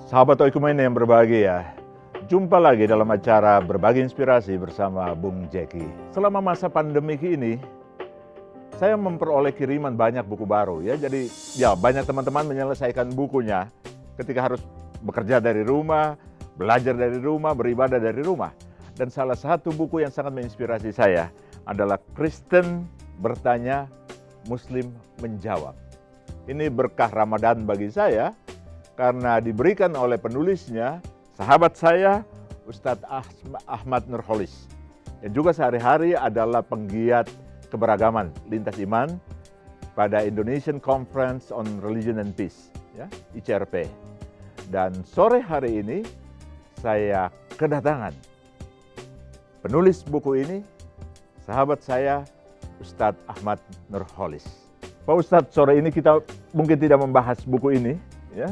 Sahabat Oikumene yang berbahagia, jumpa lagi dalam acara Berbagi Inspirasi bersama Bung Jeki. Selama masa pandemi ini, saya memperoleh kiriman banyak buku baru ya. Jadi ya banyak teman-teman menyelesaikan bukunya ketika harus bekerja dari rumah, belajar dari rumah, beribadah dari rumah. Dan salah satu buku yang sangat menginspirasi saya adalah Kristen Bertanya, Muslim Menjawab. Ini berkah Ramadan bagi saya karena diberikan oleh penulisnya, sahabat saya, Ustadz Ahmad Nurholis, yang juga sehari-hari adalah penggiat keberagaman lintas iman pada Indonesian Conference on Religion and Peace, ya, ICRP. Dan sore hari ini saya kedatangan penulis buku ini, sahabat saya, Ustadz Ahmad Nurholis. Pak Ustadz, sore ini kita mungkin tidak membahas buku ini, ya,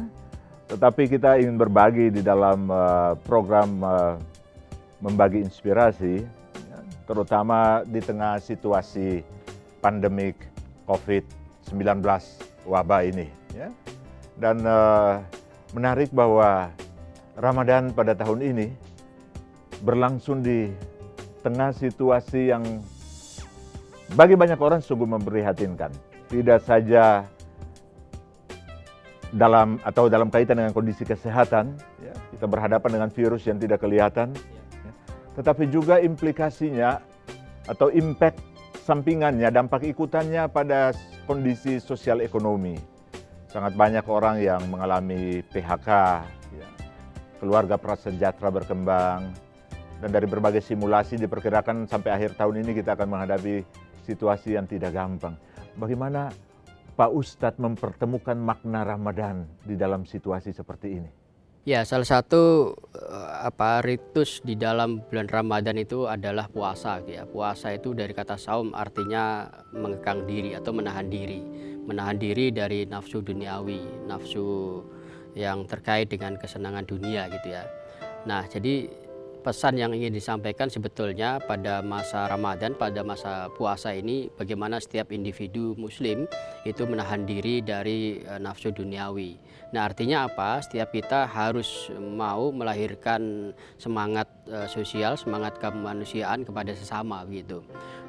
tetapi kita ingin berbagi di dalam program membagi inspirasi, ya, terutama di tengah situasi pandemik COVID-19 wabah ini. Ya. Dan menarik bahwa Ramadan pada tahun ini berlangsung di tengah situasi yang bagi banyak orang sungguh memprihatinkan. Tidak saja dalam kaitan dengan kondisi kesehatan, ya, kita berhadapan dengan virus yang tidak kelihatan, ya, tetapi juga implikasinya atau impact sampingannya, dampak ikutannya pada kondisi sosial ekonomi. Sangat banyak orang yang mengalami PHK, ya, keluarga prasejahtera berkembang, dan dari berbagai simulasi diperkirakan sampai akhir tahun ini kita akan menghadapi situasi yang tidak gampang. Bagaimana Pak Ustadz mempertemukan makna Ramadan di dalam situasi seperti ini? Ya, salah satu ritus di dalam bulan Ramadan itu adalah puasa. Ya. Puasa itu dari kata saum artinya mengekang diri atau menahan diri. Menahan diri dari nafsu duniawi, nafsu yang terkait dengan kesenangan dunia gitu ya. Nah, jadi pesan yang ingin disampaikan sebetulnya pada masa Ramadan, pada masa puasa ini, bagaimana setiap individu muslim itu menahan diri dari nafsu duniawi. Nah, artinya apa? Setiap kita harus mau melahirkan semangat sosial, semangat kemanusiaan kepada sesama gitu.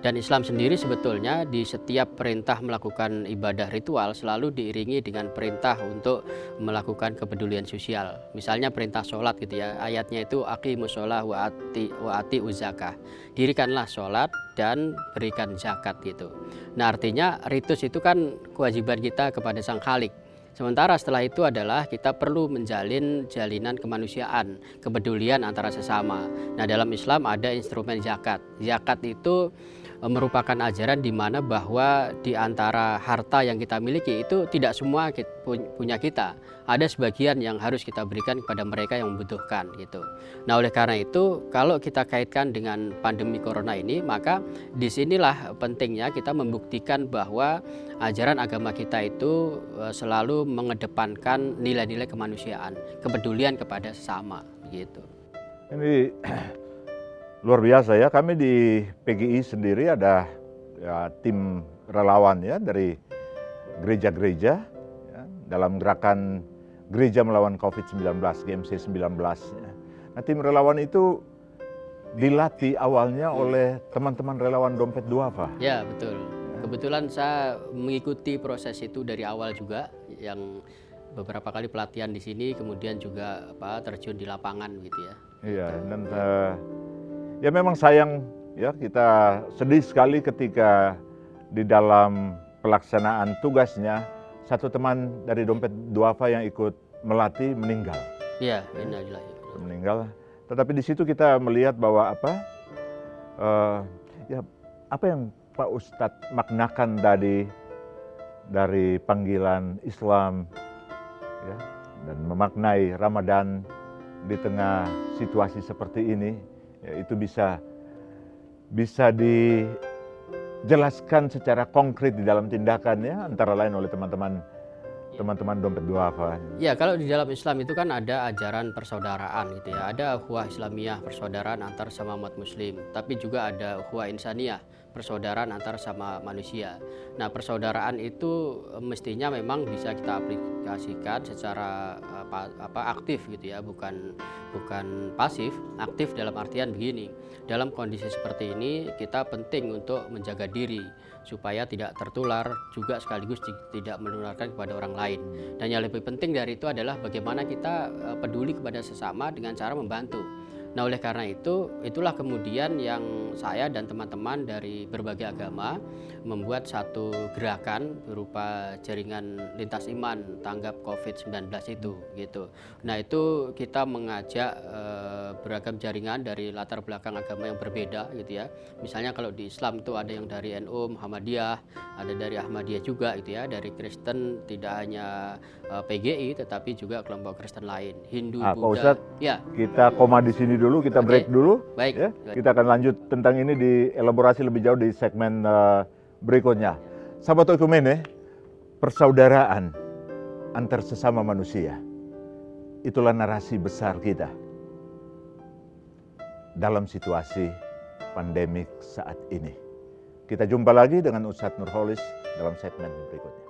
Dan Islam sendiri sebetulnya di setiap perintah melakukan ibadah ritual selalu diiringi dengan perintah untuk melakukan kepedulian sosial. Misalnya perintah sholat gitu ya, ayatnya itu aqimus sholah wa ati uzakah. Dirikanlah sholat dan berikan zakat gitu. Nah, artinya ritus itu kan kewajiban kita kepada Sang Khalik. Sementara setelah itu adalah kita perlu menjalin jalinan kemanusiaan, kepedulian antara sesama. Nah, dalam Islam ada instrumen zakat. Zakat itu merupakan ajaran di mana bahwa di antara harta yang kita miliki itu tidak semua punya kita. Ada sebagian yang harus kita berikan kepada mereka yang membutuhkan gitu. Nah, oleh karena itu kalau kita kaitkan dengan pandemi corona ini, maka disinilah pentingnya kita membuktikan bahwa ajaran agama kita itu selalu mengedepankan nilai-nilai kemanusiaan, kepedulian kepada sesama gitu. Ini luar biasa ya, kami di PGI sendiri ada ya, tim relawan ya dari gereja-gereja ya, dalam gerakan Gereja Melawan COVID-19, GMC 19. Ya. Nah, tim relawan itu dilatih awalnya oleh teman-teman relawan Dompet Duafa. Ya, betul. Ya. Kebetulan saya mengikuti proses itu dari awal juga, yang beberapa kali pelatihan di sini, kemudian juga terjun di lapangan gitu ya. Iya, dan ya memang sayang ya, kita sedih sekali ketika di dalam pelaksanaan tugasnya satu teman dari Dompet Duafa yang ikut melatih meninggal. Iya, innalillahi. Meninggal. Tetapi di situ kita melihat bahwa apa yang Pak Ustadz maknakan tadi dari panggilan Islam ya, dan memaknai Ramadan di tengah situasi seperti ini, ya, itu bisa dijelaskan secara konkret di dalam tindakannya, antara lain oleh teman-teman Dompet Duafa. Ya, kalau di dalam Islam itu kan ada ajaran persaudaraan gitu ya. Ada ukhuwah Islamiyah, persaudaraan antar sama umat muslim. Tapi juga ada ukhuwah insaniyah, persaudaraan antar sama manusia. Nah, persaudaraan itu mestinya memang bisa kita komunikasikan secara aktif gitu ya, bukan pasif, aktif dalam artian begini. Dalam kondisi seperti ini kita penting untuk menjaga diri supaya tidak tertular, juga sekaligus tidak menularkan kepada orang lain. Dan yang lebih penting dari itu adalah bagaimana kita peduli kepada sesama dengan cara membantu. Nah, oleh karena itu, itulah kemudian yang saya dan teman-teman dari berbagai agama membuat satu gerakan berupa jaringan lintas iman tanggap COVID-19 itu gitu. Nah, itu kita mengajak beragam jaringan dari latar belakang agama yang berbeda gitu ya. Misalnya kalau di Islam itu ada yang dari NU, Muhammadiyah, ada dari Ahmadiyah juga gitu ya, dari Kristen tidak hanya PGI tetapi juga kelompok Kristen lain, Hindu, Pak Buddha. Ustadz, Ya. kita koma di sini dulu, kita break dulu. Baik. Ya. Kita akan lanjut tentang ini di elaborasi lebih jauh di segmen berikutnya. Sahabat Oikumene, persaudaraan antar sesama manusia. Itulah narasi besar kita dalam situasi pandemik saat ini. Kita jumpa lagi dengan Ustadz Nurholis dalam segmen berikutnya.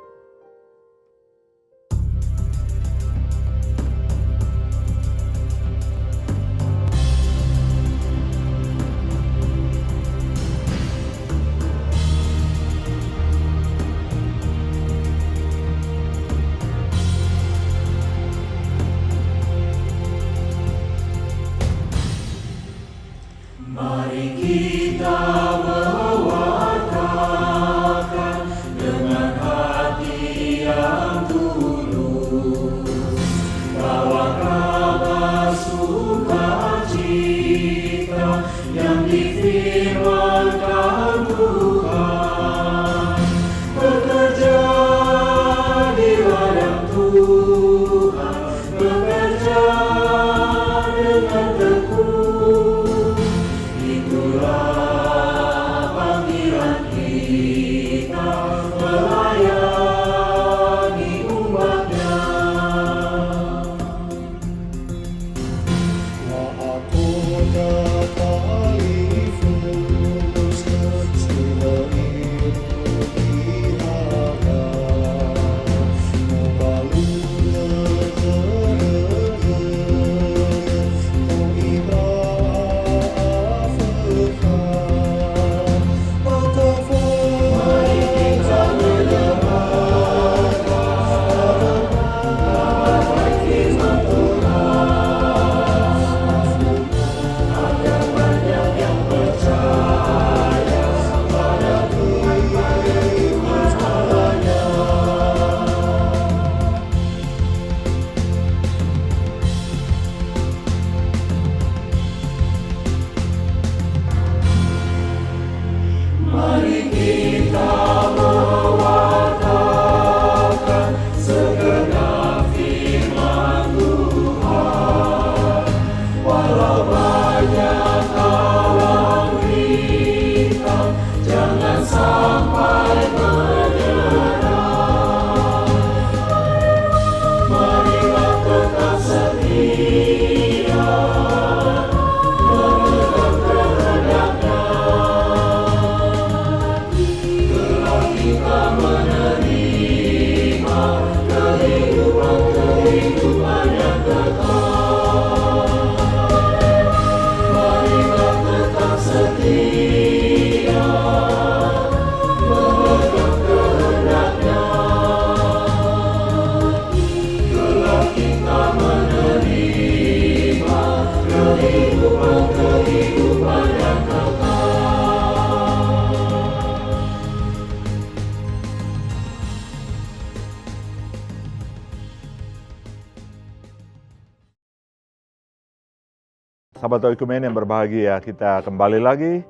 Sahabat Oikumene yang berbahagia, kita kembali lagi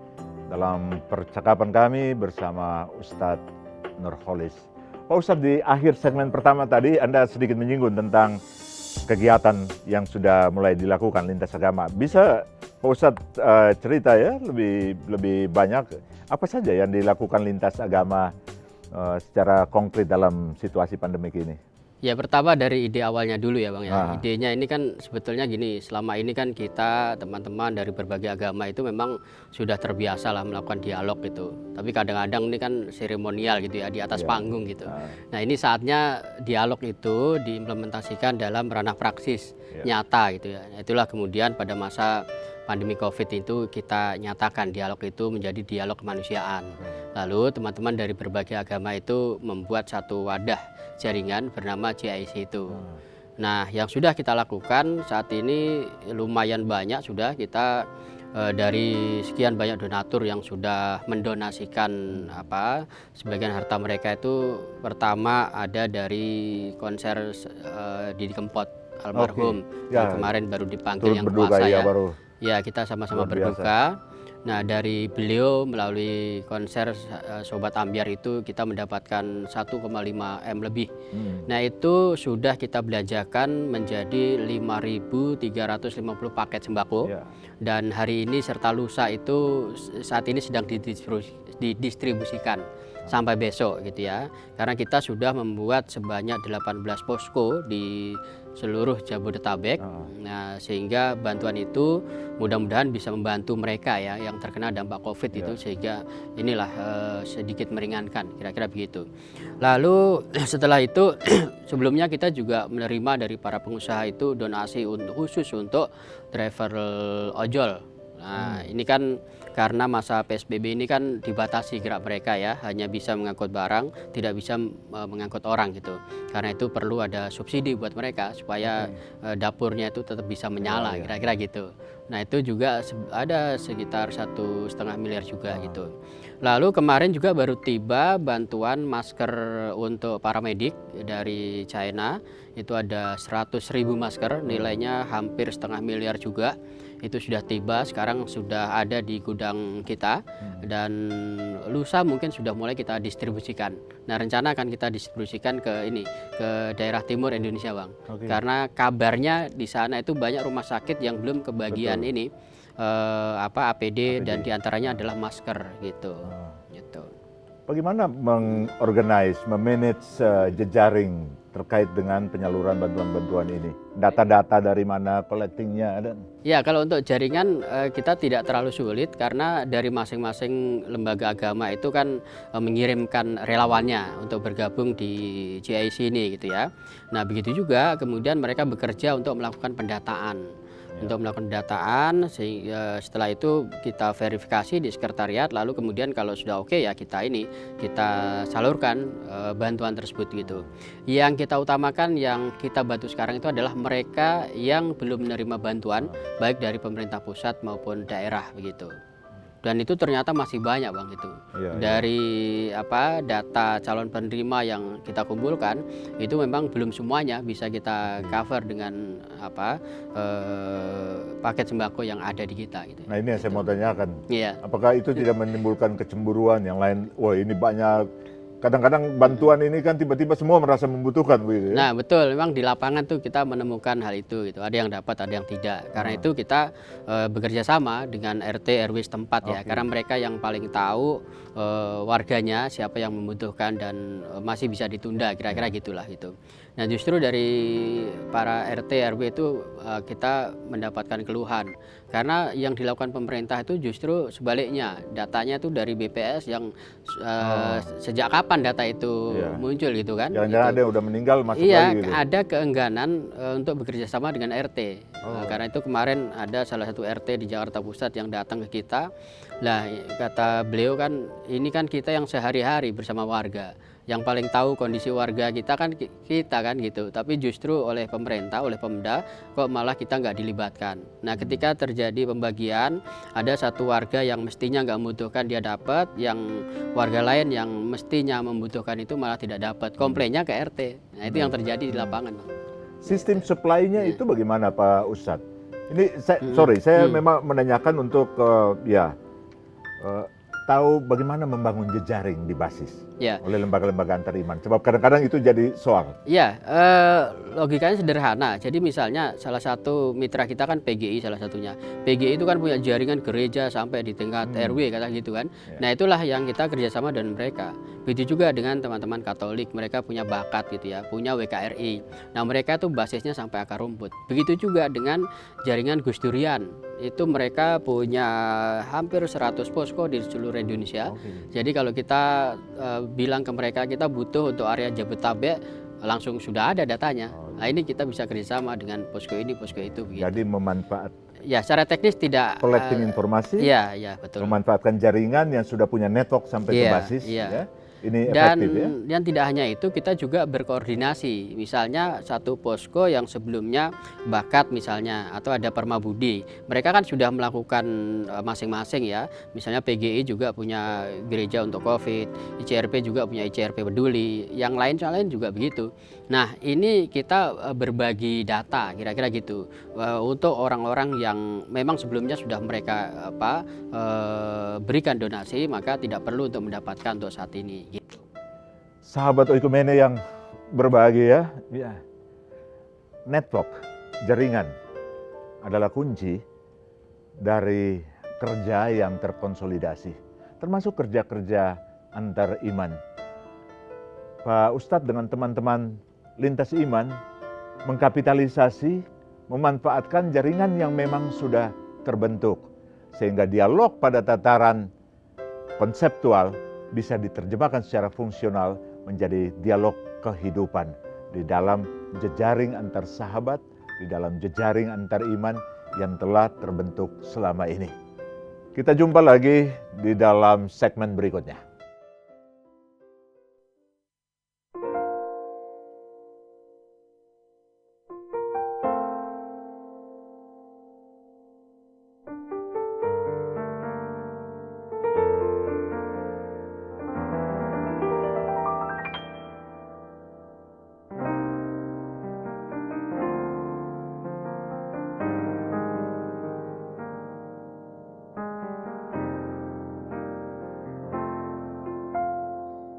dalam percakapan kami bersama Ustadz Nurholis. Pak Ustadz, di akhir segmen pertama tadi Anda sedikit menyinggung tentang kegiatan yang sudah mulai dilakukan lintas agama. Bisa Pak Ustadz cerita ya lebih banyak apa saja yang dilakukan lintas agama secara konkret dalam situasi pandemik ini? Ya pertama dari ide awalnya dulu ya Bang ya. Ah. Idenya ini kan sebetulnya gini, selama ini kan kita teman-teman dari berbagai agama itu memang sudah terbiasa lah melakukan dialog gitu. Tapi kadang-kadang ini kan seremonial gitu ya, di atas Iya. panggung gitu. Ah. Nah ini saatnya dialog itu diimplementasikan dalam ranah praksis Iya. nyata gitu ya. Itulah kemudian pada masa pandemi COVID itu kita nyatakan dialog itu menjadi dialog kemanusiaan. Lalu teman-teman dari berbagai agama itu membuat satu wadah jaringan bernama JIC itu. Nah, yang sudah kita lakukan saat ini lumayan banyak sudah kita dari sekian banyak donatur yang sudah mendonasikan sebagian harta mereka itu pertama ada dari konser Didi Kempot almarhum Ya, yang kemarin baru dipanggil turut yang berduka puasa ya ya. baru. Ya, kita sama-sama Luar biasa. berduka. Nah, dari beliau melalui konser Sobat Ambyar itu kita mendapatkan 1,5 M lebih. Nah, itu sudah kita belanjakan menjadi 5.350 paket sembako. Ya. Dan hari ini serta lusa itu saat ini sedang didistribusikan sampai besok gitu ya. Karena kita sudah membuat sebanyak 18 posko di seluruh Jabodetabek. Nah, sehingga bantuan itu mudah-mudahan bisa membantu mereka ya yang terkena dampak COVID itu, sehingga inilah sedikit meringankan, kira-kira begitu. Lalu setelah itu sebelumnya kita juga menerima dari para pengusaha itu donasi khusus untuk driver ojol. Nah, ini kan karena masa PSBB ini kan dibatasi gerak mereka ya, hanya bisa mengangkut barang, tidak bisa mengangkut orang gitu. Karena itu perlu ada subsidi buat mereka supaya dapurnya itu tetap bisa menyala, kira-kira gitu. Nah, itu juga ada sekitar 1,5 miliar juga gitu. Lalu kemarin juga baru tiba bantuan masker untuk para medik dari China. Itu ada 100.000 masker, nilainya hampir 1,5 miliar juga. Itu sudah tiba, sekarang sudah ada di gudang kita dan lusa mungkin sudah mulai kita distribusikan. Nah, rencana akan kita distribusikan ke daerah timur Indonesia, Bang. Karena kabarnya di sana itu banyak rumah sakit yang belum kebagian ini APD dan diantaranya adalah masker gitu. Gitu. Bagaimana mengorganize, memanage jejaring terkait dengan penyaluran bantuan-bantuan ini? Data-data dari mana, collectingnya ada? Ya, kalau untuk jaringan kita tidak terlalu sulit karena dari masing-masing lembaga agama itu kan mengirimkan relawannya untuk bergabung di JIC ini gitu ya. Nah, begitu juga kemudian mereka bekerja untuk melakukan pendataan. Untuk melakukan pendataan, setelah itu kita verifikasi di sekretariat, lalu kemudian kalau sudah oke ya kita salurkan bantuan tersebut gitu. Yang kita utamakan, yang kita bantu sekarang itu adalah mereka yang belum menerima bantuan baik dari pemerintah pusat maupun daerah begitu. Dan itu ternyata masih banyak, Bang, itu. Dari data calon penerima yang kita kumpulkan itu memang belum semuanya bisa kita cover dengan paket sembako yang ada di kita gitu. Nah, ini yang saya mau tanyakan. Iya. Apakah itu tidak menimbulkan kecemburuan yang lain? Wah, ini banyak. Kadang-kadang bantuan ini kan tiba-tiba semua merasa membutuhkan begitu ya. Nah, betul, memang di lapangan tuh kita menemukan hal itu gitu. Ada yang dapat, ada yang tidak. Karena itu kita bekerja sama dengan RT RW setempat ya. Karena mereka yang paling tahu warganya siapa yang membutuhkan dan masih bisa ditunda, kira-kira gitulah gitu. Nah, justru dari para RT RW itu kita mendapatkan keluhan. Karena yang dilakukan pemerintah itu justru sebaliknya. Datanya itu dari BPS yang sejak kapan data itu muncul gitu kan. Jangan-jangan ada yang udah meninggal masuk lagi gitu. Ada keengganan untuk bekerja sama dengan RT. Karena itu kemarin ada salah satu RT di Jakarta Pusat yang datang ke kita. Lah, kata beliau kan, ini kan kita yang sehari-hari bersama warga. Yang paling tahu kondisi warga kita kan gitu. Tapi justru oleh pemerintah, oleh Pemda, kok malah kita nggak dilibatkan. Nah, ketika terjadi pembagian, ada satu warga yang mestinya nggak membutuhkan dia dapat, yang warga lain yang mestinya membutuhkan itu malah tidak dapat. Komplainnya ke RT. Nah, itu yang terjadi di lapangan, Bang. Sistem supply-nya itu bagaimana, Pak Ustadz? Ini saya memang menanyakan untuk tahu bagaimana membangun jejaring di basis Ya. oleh lembaga-lembaga antar iman. Sebab kadang-kadang itu jadi soal. Ya, logikanya sederhana. Jadi misalnya salah satu mitra kita kan PGI salah satunya. PGI itu kan punya jaringan gereja sampai di tingkat RW kata gitu kan. Ya. Nah itulah yang kita kerjasama dengan mereka. Begitu juga dengan teman-teman Katolik, mereka punya bakat gitu ya, punya WKRI. Nah mereka tuh basisnya sampai akar rumput. Begitu juga dengan jaringan Gus Durian. Itu mereka punya hampir 100 posko di seluruh Indonesia. Jadi kalau kita bilang ke mereka kita butuh untuk area Jabodetabek, langsung sudah ada datanya. Nah ini kita bisa kerjasama dengan posko ini, posko itu. Begitu. Jadi Ya secara teknis tidak collecting informasi, ya betul. memanfaatkan jaringan yang sudah punya network sampai ke basis. Iya. Ya. Ini efektif ya. Dan tidak hanya itu, kita juga berkoordinasi. Misalnya satu posko yang sebelumnya bakat misalnya, atau ada Permabudi. Mereka kan sudah melakukan masing-masing ya. Misalnya PGI juga punya gereja untuk COVID, ICRP juga punya ICRP peduli, yang lain juga begitu. Nah ini kita berbagi data kira-kira gitu. Untuk orang-orang yang memang sebelumnya sudah mereka berikan donasi, maka tidak perlu untuk mendapatkan untuk saat ini. Gitu. Sahabat Oikumene yang berbahagia, ya. Network, jaringan adalah kunci dari kerja yang terkonsolidasi, termasuk kerja-kerja antar iman. Pak Ustadz dengan teman-teman lintas iman mengkapitalisasi, memanfaatkan jaringan yang memang sudah terbentuk, sehingga dialog pada tataran konseptual bisa diterjemahkan secara fungsional menjadi dialog kehidupan di dalam jejaring antar sahabat, di dalam jejaring antar iman yang telah terbentuk selama ini. Kita jumpa lagi di dalam segmen berikutnya.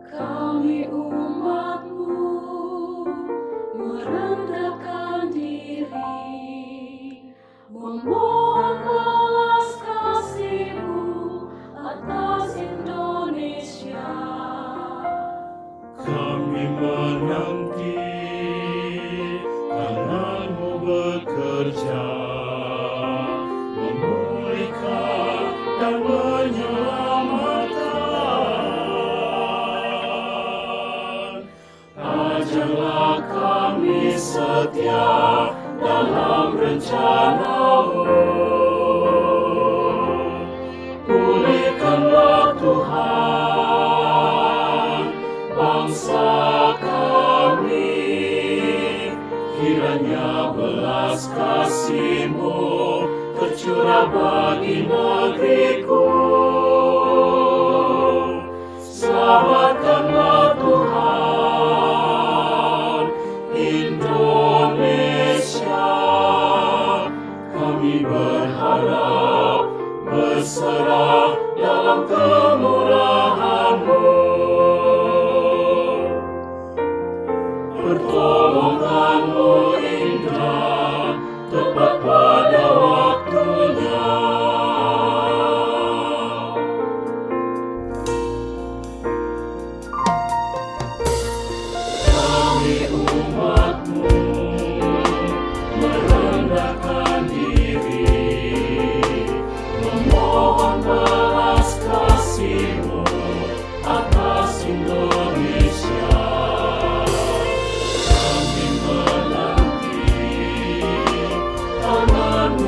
Kami umat-Mu merendahkan diri, memohon belas kasih-Mu atas Indonesia. Kami menanti tangan-Mu bekerja, memulihkan dan menyelamatkan. Ajarlah kami setia dalam rencana-Mu. Pulihkanlah Tuhan bangsa kami, kiranya belas kasih-Mu tercurah bagi negeriku. Selamatkanlah Tuhan Indonesia, kami berharap berserah dalam kemurahan-Mu. Pertolongan-Mu indah, tepat pada waktunya. Kami umat-Mu merendahkan diri, memohon belas kasih-Mu atas Indonesia. Kami menanti tangan-Mu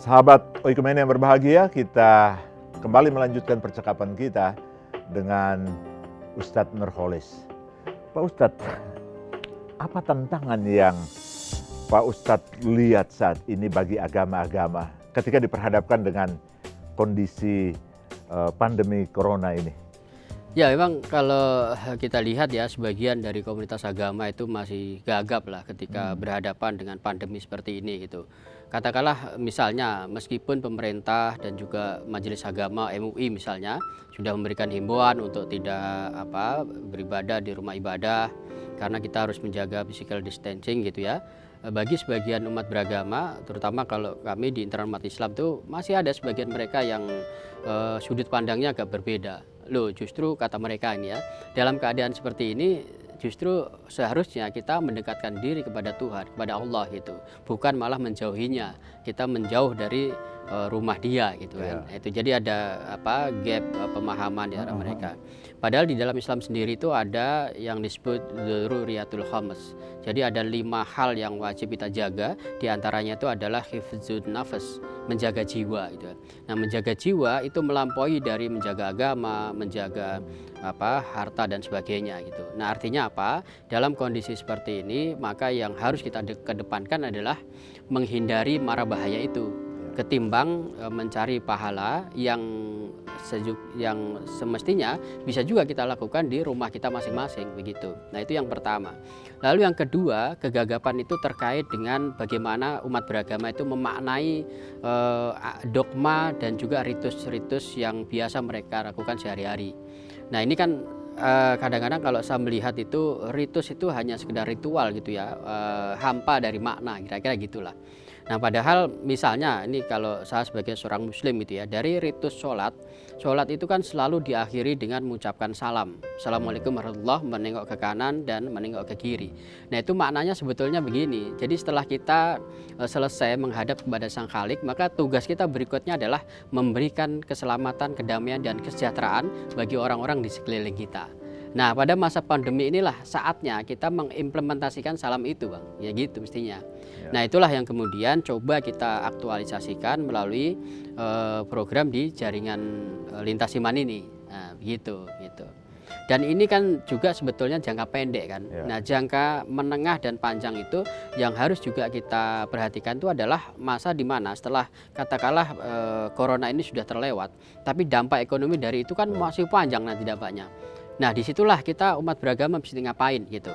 Sahabat Oikumene yang berbahagia, kita kembali melanjutkan percakapan kita dengan Ustadz Nurholis. Pak Ustadz, apa tantangan yang Pak Ustadz lihat saat ini bagi agama-agama ketika diperhadapkan dengan kondisi pandemi corona ini? Ya, memang kalau kita lihat ya, sebagian dari komunitas agama itu masih gagap lah ketika berhadapan dengan pandemi seperti ini gitu. Katakanlah misalnya meskipun pemerintah dan juga Majelis Agama MUI misalnya sudah memberikan himbauan untuk tidak beribadah di rumah ibadah karena kita harus menjaga physical distancing gitu ya. Bagi sebagian umat beragama, terutama kalau kami di internal umat Islam tuh masih ada sebagian mereka yang sudut pandangnya agak berbeda. Loh, justru kata mereka ini ya, dalam keadaan seperti ini justru seharusnya kita mendekatkan diri kepada Tuhan, kepada Allah gitu, bukan malah menjauhinya. Kita menjauh dari rumah dia gitu kan. Itu jadi ada gap pemahaman di antara mereka. Padahal di dalam Islam sendiri itu ada yang disebut dzurriyatul khams. Jadi ada 5 hal yang wajib kita jaga, di antaranya itu adalah hifdzun nafas, menjaga jiwa gitu. Nah, menjaga jiwa itu melampaui dari menjaga agama, menjaga harta dan sebagainya gitu. Nah, artinya apa? Dalam kondisi seperti ini, maka yang harus kita kedepankan adalah menghindari mara bahaya itu, ketimbang mencari pahala yang semestinya bisa juga kita lakukan di rumah kita masing-masing begitu. Nah, itu yang pertama. Lalu yang kedua, kegagapan itu terkait dengan bagaimana umat beragama itu memaknai dogma dan juga ritus-ritus yang biasa mereka lakukan sehari-hari. Nah, ini kan kadang-kadang kalau saya melihat itu ritus itu hanya sekedar ritual gitu ya, hampa dari makna, kira-kira gitulah. Nah, padahal misalnya ini kalau saya sebagai seorang muslim gitu ya, dari ritus sholat itu kan selalu diakhiri dengan mengucapkan salam. Assalamualaikum warahmatullahi wabarakatuh, menengok ke kanan dan menengok ke kiri. Nah, itu maknanya sebetulnya begini. Jadi setelah kita selesai menghadap kepada Sang Khalik, maka tugas kita berikutnya adalah memberikan keselamatan, kedamaian dan kesejahteraan bagi orang-orang di sekeliling kita. Nah, pada masa pandemi inilah saatnya kita mengimplementasikan salam itu, Bang. Ya gitu mestinya. Nah, itulah yang kemudian coba kita aktualisasikan melalui program di jaringan lintas iman ini. Nah, begitu gitu. Dan ini kan juga sebetulnya jangka pendek kan. Nah, jangka menengah dan panjang itu yang harus juga kita perhatikan itu adalah masa di mana setelah katakanlah corona ini sudah terlewat, tapi dampak ekonomi dari itu kan masih panjang nanti dampaknya. Nah, disitulah kita umat beragama mesti ngapain gitu.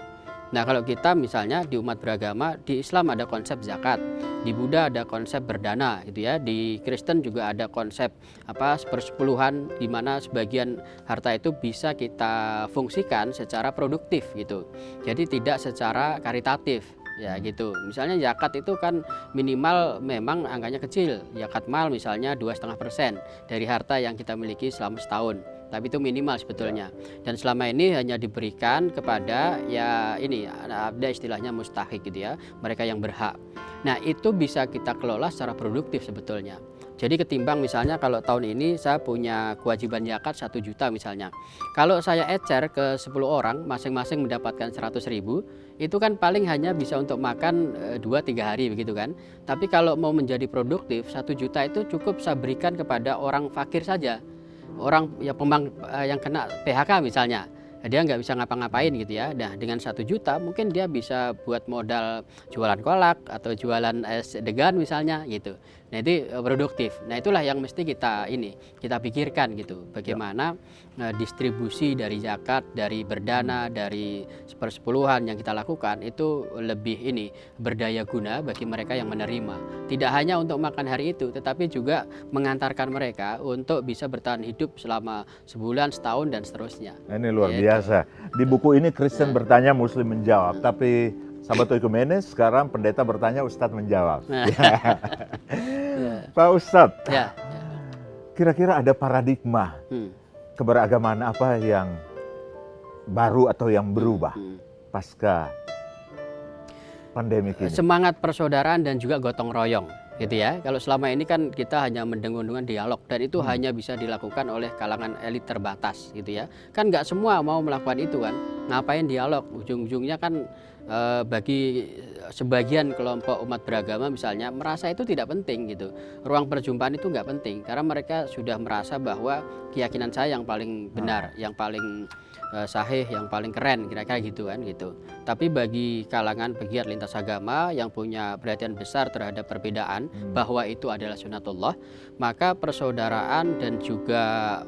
Nah, kalau kita misalnya di umat beragama, di Islam ada konsep zakat, di Buddha ada konsep berdana gitu ya, di Kristen juga ada konsep sepersepuluhan, di mana sebagian harta itu bisa kita fungsikan secara produktif gitu. Jadi tidak secara karitatif. Ya gitu. Misalnya zakat itu kan minimal memang angkanya kecil. Zakat mal misalnya 2,5% dari harta yang kita miliki selama setahun. Tapi itu minimal sebetulnya. Dan selama ini hanya diberikan kepada ada istilahnya mustahik gitu ya, mereka yang berhak. Nah, itu bisa kita kelola secara produktif sebetulnya. Jadi ketimbang misalnya kalau tahun ini saya punya kewajiban zakat 1 juta misalnya. Kalau saya ecer ke 10 orang, masing-masing mendapatkan 100.000, itu kan paling hanya bisa untuk makan 2-3 hari begitu kan. Tapi kalau mau menjadi produktif, 1 juta itu cukup saya berikan kepada orang fakir saja. Orang yang kena PHK misalnya, dia nggak bisa ngapa-ngapain gitu ya. Nah, dengan 1 juta mungkin dia bisa buat modal jualan kolak atau jualan es degan misalnya gitu. Nah, itu produktif. Nah, itulah yang mesti kita pikirkan gitu. Bagaimana distribusi dari zakat, dari berdana, dari sepersepuluhan yang kita lakukan itu lebih berdaya guna bagi mereka yang menerima. Tidak hanya untuk makan hari itu, tetapi juga mengantarkan mereka untuk bisa bertahan hidup selama sebulan, setahun dan seterusnya. Ini luar biasa. Di buku ini Kristen bertanya, Muslim menjawab. Tapi sahabat Oikumene, sekarang pendeta bertanya, Ustadz menjawab. Pak Ustadz, kira-kira ada paradigma keberagaman apa yang baru atau yang berubah pasca pandemi ini? Semangat persaudaraan dan juga gotong royong gitu ya. Kalau selama ini kan kita hanya mendengung-dengung dialog, dan itu hanya bisa dilakukan oleh kalangan elit terbatas gitu ya. Kan nggak semua mau melakukan itu kan. Ngapain dialog? Ujung-ujungnya kan bagi sebagian kelompok umat beragama misalnya merasa itu tidak penting gitu. Ruang perjumpaan itu nggak penting karena mereka sudah merasa bahwa keyakinan saya yang paling benar, yang paling sahih, yang paling keren, kira-kira gitu kan gitu. Tapi bagi kalangan pegiat lintas agama yang punya perhatian besar terhadap perbedaan bahwa itu adalah sunatullah, maka persaudaraan dan juga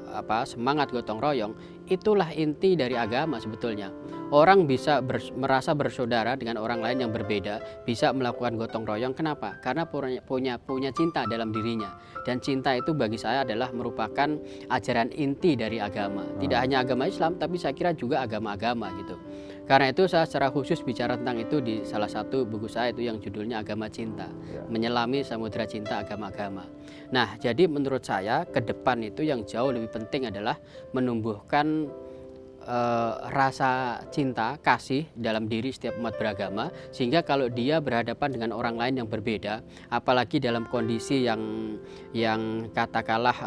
semangat gotong royong itulah inti dari agama sebetulnya. Orang bisa merasa bersaudara dengan orang lain yang berbeda, bisa melakukan gotong royong. Kenapa? Karena punya cinta dalam dirinya. Dan cinta itu bagi saya adalah merupakan ajaran inti dari agama. Tidak hanya agama Islam, tapi saya kira juga agama-agama gitu. Karena itu saya secara khusus bicara tentang itu di salah satu buku saya itu yang judulnya Agama Cinta, Menyelami Samudra Cinta Agama-agama. Nah, jadi menurut saya ke depan itu yang jauh lebih penting adalah menumbuhkan rasa cinta, kasih dalam diri setiap umat beragama, sehingga kalau dia berhadapan dengan orang lain yang berbeda, apalagi dalam kondisi yang katakanlah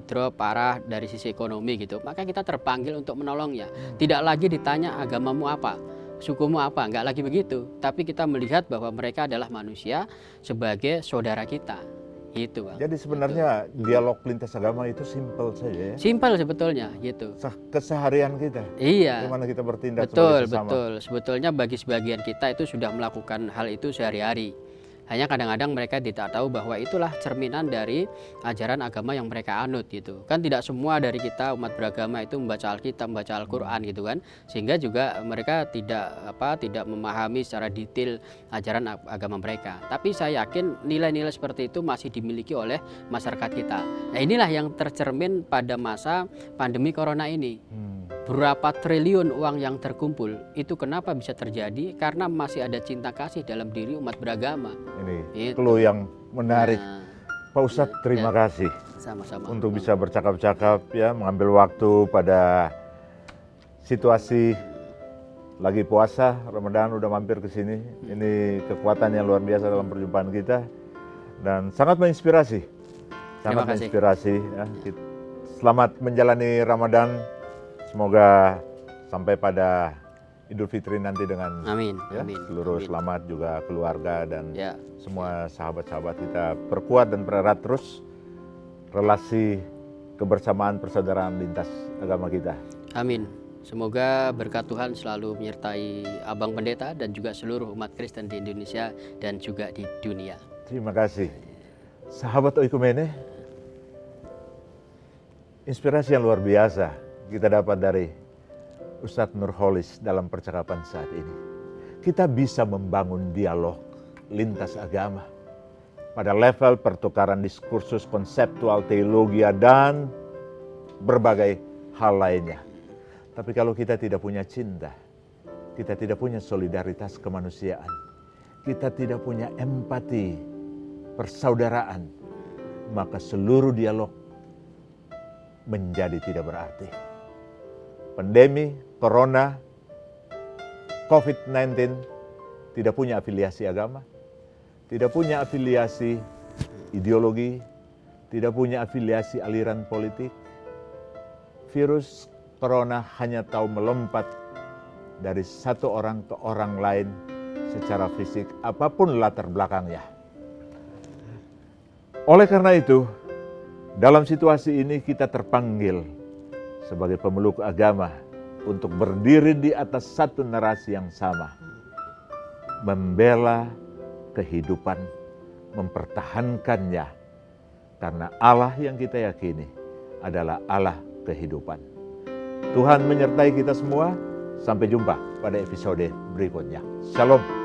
drop parah dari sisi ekonomi gitu, maka kita terpanggil untuk menolongnya. Tidak lagi ditanya agamamu apa, sukumu apa, enggak lagi begitu, tapi kita melihat bahwa mereka adalah manusia sebagai saudara kita. Gitu, Bang. Jadi sebenarnya dialog lintas agama itu simpel saja ya. Simpel sebetulnya gitu. Keseharian kita. Iya. Bagaimana kita bertindak Betul, sebagai sesama. betul. Sebetulnya bagi sebagian kita itu sudah melakukan hal itu sehari-hari. Hanya kadang-kadang mereka tidak tahu bahwa itulah cerminan dari ajaran agama yang mereka anut gitu. Kan tidak semua dari kita umat beragama itu membaca Alkitab, membaca Al-Qur'an gitu kan. Sehingga juga mereka tidak memahami secara detail ajaran agama mereka. Tapi saya yakin nilai-nilai seperti itu masih dimiliki oleh masyarakat kita. Nah, inilah yang tercermin pada masa pandemi corona ini. Berapa triliun uang yang terkumpul itu kenapa bisa terjadi? Karena masih ada cinta kasih dalam diri umat beragama. Ini clue yang menarik. Pak Ustadz, terima kasih Sama-sama. untuk bisa bercakap-cakap ya, mengambil waktu pada situasi lagi puasa, Ramadan udah mampir ke sini. Ini kekuatan yang luar biasa dalam perjumpaan kita dan sangat menginspirasi. Sangat menginspirasi ya. Selamat menjalani Ramadan. Semoga sampai pada Idul Fitri nanti dengan amin, seluruh amin. selamat juga keluarga dan Ya. semua sahabat-sahabat kita perkuat dan pererat terus relasi kebersamaan persaudaraan lintas agama kita. Amin. Semoga berkat Tuhan selalu menyertai Abang Pendeta dan juga seluruh umat Kristen di Indonesia dan juga di dunia. Terima kasih. Sahabat Oikumene, inspirasi yang luar biasa kita dapat dari Ustadz Nurholis dalam percakapan saat ini. Kita bisa membangun dialog lintas agama pada level pertukaran diskursus konseptual, teologi, dan berbagai hal lainnya. Tapi kalau kita tidak punya cinta, kita tidak punya solidaritas kemanusiaan, kita tidak punya empati, persaudaraan, maka seluruh dialog menjadi tidak berarti. Pandemi, Corona, COVID-19 tidak punya afiliasi agama, tidak punya afiliasi ideologi, tidak punya afiliasi aliran politik. Virus Corona hanya tahu melompat dari satu orang ke orang lain secara fisik, apapun latar belakangnya. Oleh karena itu, dalam situasi ini kita terpanggil sebagai pemeluk agama untuk berdiri di atas satu narasi yang sama. Membela kehidupan, mempertahankannya. Karena Allah yang kita yakini adalah Allah kehidupan. Tuhan menyertai kita semua. Sampai jumpa pada episode berikutnya. Shalom.